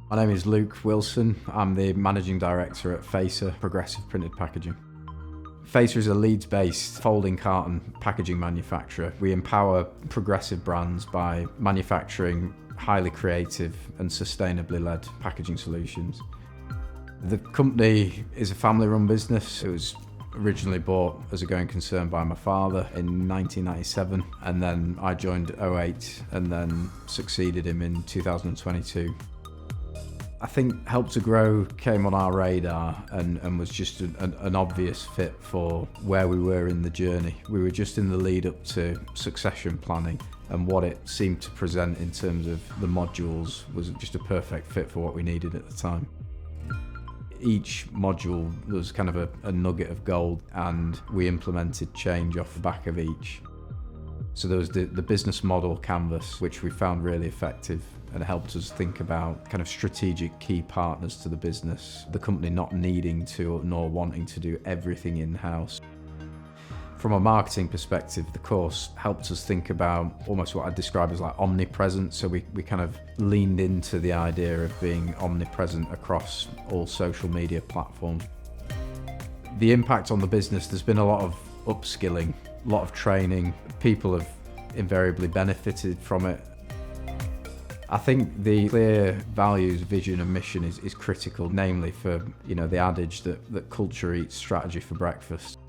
My name is Luke Wilson. I'm the Managing Director at Facer, Progressive Printed Packaging. Facer is a Leeds-based folding carton packaging manufacturer. We empower progressive brands by manufacturing highly creative and sustainably led packaging solutions. The company is a family-run business. It was originally bought as a going concern by my father in 1997, and then I joined 2008 and then succeeded him in 2022. I think Help to Grow came on our radar and was just an obvious fit for where we were in the journey. We were just in the lead up to succession planning, and what it seemed to present in terms of the modules was just a perfect fit for what we needed at the time. Each module was kind of a nugget of gold, and we implemented change off the back of each. So there was the business model canvas, which we found really effective and helped us think about kind of strategic key partners to the business, the company not needing to nor wanting to do everything in-house. From a marketing perspective, the course helped us think about almost what I'd describe as like omnipresent. So we kind of leaned into the idea of being omnipresent across all social media platforms. The impact on the business, there's been a lot of upskilling, a lot of training. People have invariably benefited from it. I think the clear values, vision and mission is critical, namely for the adage that culture eats strategy for breakfast.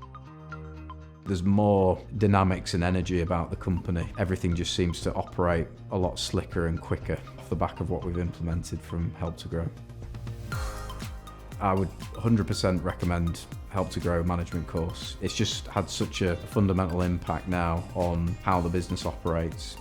There's more dynamics and energy about the company. Everything just seems to operate a lot slicker and quicker off the back of what we've implemented from Help to Grow. I would 100% recommend Help to Grow management course. It's just had such a fundamental impact now on how the business operates.